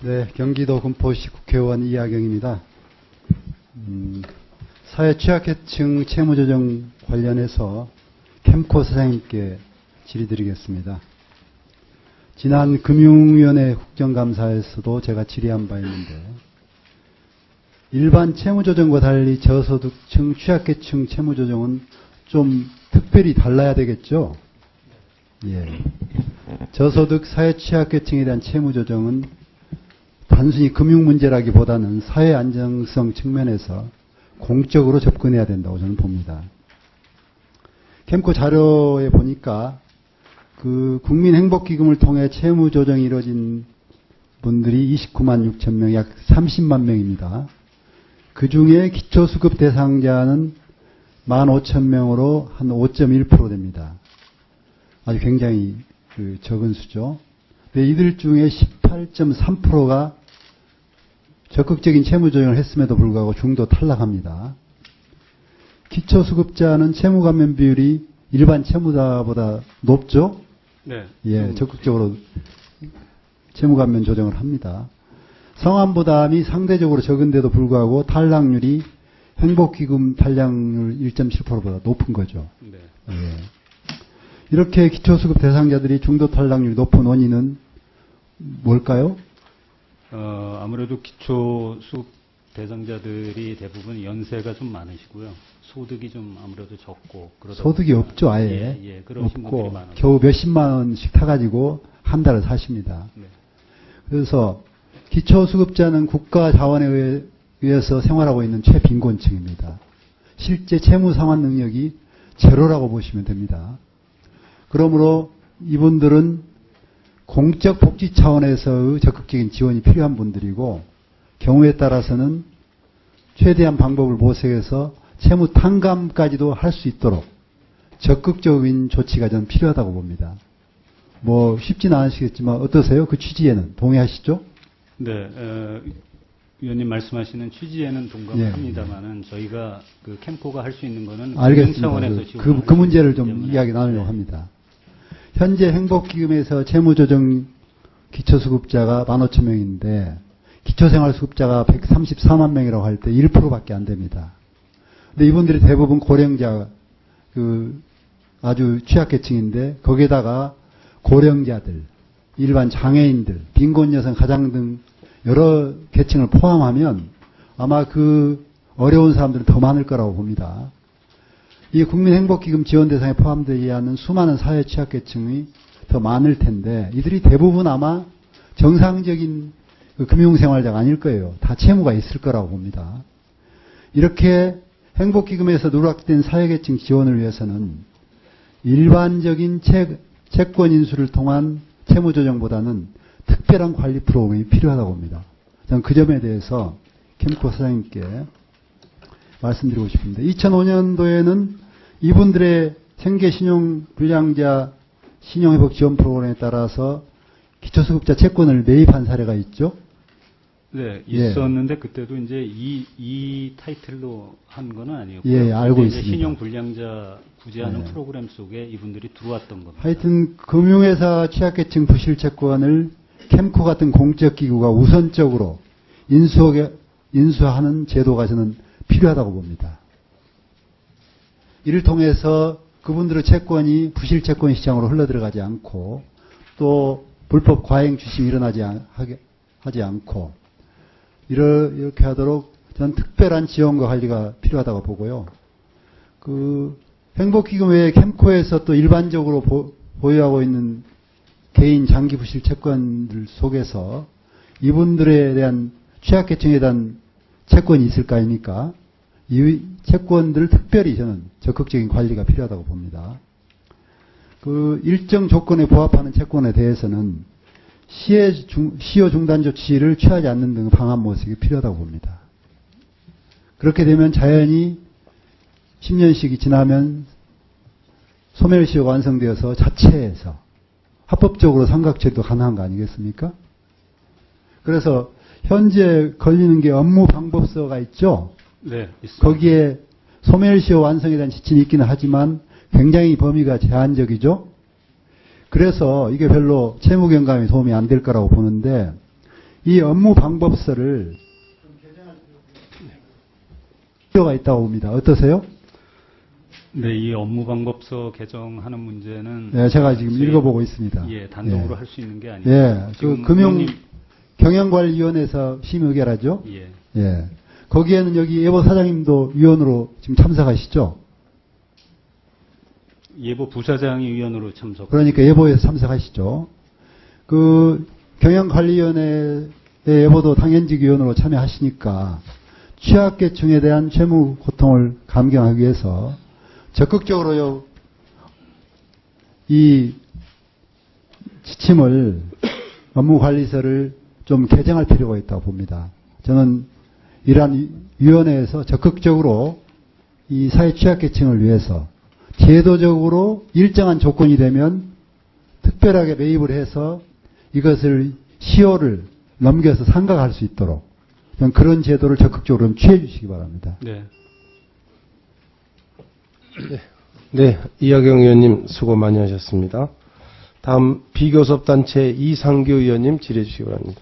네, 경기도 군포시 국회의원 이하경입니다. 사회 취약계층 채무조정 관련해서 캠코 사장님께 질의드리겠습니다. 지난 금융위원회 국정감사에서도 제가 질의한 바 있는데, 일반 채무조정과 달리 저소득층, 취약계층 채무조정은 좀 특별히 달라야 되겠죠? 예. 저소득 사회 취약계층에 대한 채무조정은 단순히 금융 문제라기보다는 사회 안정성 측면에서 공적으로 접근해야 된다고 저는 봅니다. 캠코 자료에 보니까 그 국민행복기금을 통해 채무조정이 이루어진 분들이 29만 6천 명, 약 30만 명입니다. 그 중에 기초수급 대상자는 15,000명으로 한 5.1% 됩니다. 아주 굉장히 적은 수죠. 근데 이들 중에 18.3%가 적극적인 채무조정을 했음에도 불구하고 중도 탈락합니다. 기초수급자는 채무감면 비율이 일반 채무자보다 높죠? 네. 예, 적극적으로 채무감면 조정을 합니다. 성환부담이 상대적으로 적은데도 불구하고 탈락률이 행복기금 탈락률 1.7%보다 높은 거죠. 네. 예. 이렇게 기초수급 대상자들이 중도 탈락률이 높은 원인은 뭘까요? 아무래도 기초수급 대상자들이 대부분 연세가 좀 많으시고요. 소득이 좀 아무래도 적고. 소득이 없죠, 아예. 예, 그러신 분들이 없고, 많아요. 겨우 몇십만 원씩 타가지고 한 달을 사십니다. 네. 그래서 기초수급자는 국가 자원에 의해서 생활하고 있는 최빈곤층입니다. 실제 채무 상환 능력이 제로라고 보시면 됩니다. 그러므로 이분들은 공적 복지 차원에서의 적극적인 지원이 필요한 분들이고, 경우에 따라서는 최대한 방법을 모색해서 채무 탕감까지도 할 수 있도록 적극적인 조치가 저는 필요하다고 봅니다. 뭐 쉽지는 않으시겠지만 어떠세요? 그 취지에는 동의하시죠? 네, 위원님 말씀하시는 취지에는 동감합니다만은 저희가 그 캠코가 할 수 있는 거는 알겠습니다. 차원에서 그 문제를 좀 이야기 나누려고 합니다. 현재 행복기금에서 채무조정 기초수급자가 15,000명인데 기초생활수급자가 134만 명이라고 할 때 1%밖에 안 됩니다. 근데 이분들이 대부분 고령자, 아주 취약계층인데 거기에다가 고령자들, 일반 장애인들, 빈곤 여성, 가장 등 여러 계층을 포함하면 아마 그 어려운 사람들은 더 많을 거라고 봅니다. 이 국민행복기금 지원 대상에 포함되지 않는 수많은 사회 취약계층이 더 많을 텐데 이들이 대부분 아마 정상적인 금융생활자가 아닐 거예요. 다 채무가 있을 거라고 봅니다. 이렇게 행복기금에서 누락된 사회계층 지원을 위해서는 일반적인 채권 인수를 통한 채무조정보다는 특별한 관리 프로그램이 필요하다고 봅니다. 저는 그 점에 대해서 캠코 사장님께 말씀드리고 싶습니다. 2005년도에는 이분들의 생계신용불량자 신용회복 지원 프로그램에 따라서 기초수급자 채권을 매입한 사례가 있죠? 네, 있었는데 그때도 이제 이 타이틀로 한 거는 아니었고요. 예, 알고 있습니다. 신용불량자 구제하는 프로그램 속에 이분들이 들어왔던 겁니다. 하여튼 금융회사 취약계층 부실채권을 캠코 같은 공적기구가 우선적으로 인수하는 제도가 저는 필요하다고 봅니다. 이를 통해서 그분들의 채권이 부실채권 시장으로 흘러들어가지 않고 또 불법 과잉 주식이 일어나지 하지 않고 이렇게 하도록 저는 특별한 지원과 관리가 필요하다고 보고요. 행복기금 외에 캠코에서 또 일반적으로 보유하고 있는 개인 장기 부실 채권들 속에서 이분들에 대한 취약계층에 대한 채권이 있을 거 아닙니까? 이 채권들을 특별히 저는 적극적인 관리가 필요하다고 봅니다. 일정 조건에 부합하는 채권에 대해서는 시효 중단 조치를 취하지 않는 등 방안 모색이 필요하다고 봅니다. 그렇게 되면 자연히 10년씩이 지나면 소멸시효가 완성되어서 자체에서 합법적으로 상각죄도 가능한 거 아니겠습니까? 그래서 현재 걸리는 게 업무 방법서가 있죠? 네, 있습니다. 거기에 소멸시효 완성에 대한 지침이 있기는 하지만 굉장히 범위가 제한적이죠? 그래서 이게 별로 채무 경감에 도움이 안 될 거라고 보는데 이 업무 방법서를 필요가 있다고 봅니다. 어떠세요? 네, 이 업무 방법서 개정하는 문제는 네, 제가 지금 읽어보고 있습니다. 예, 단독으로 예. 할 수 있는 게 아니고 예, 그 지금 금융 의원님- 경영관리위원회에서 심의 의결하죠. 예, 예. 거기에는 여기 예보 사장님도 위원으로 지금 참석하시죠. 예보 부사장이 위원으로 참석. 그러니까 예보에서 참석하시죠. 그 경영관리위원회의 예보도 당연직 위원으로 참여하시니까 취약계층에 대한 채무 고통을 감경하기 위해서 적극적으로 이 지침을 업무관리서를 좀 개정할 필요가 있다고 봅니다. 저는 이러한 위원회에서 적극적으로 이 사회 취약계층을 위해서 제도적으로 일정한 조건이 되면 특별하게 매입을 해서 이것을 시효를 넘겨서 상각할 수 있도록 그런 제도를 적극적으로 좀 취해 주시기 바랍니다. 네. 네, 이하경 의원님 수고 많이 하셨습니다. 다음 비교섭단체 이상규 의원님 질의해 주시기 바랍니다.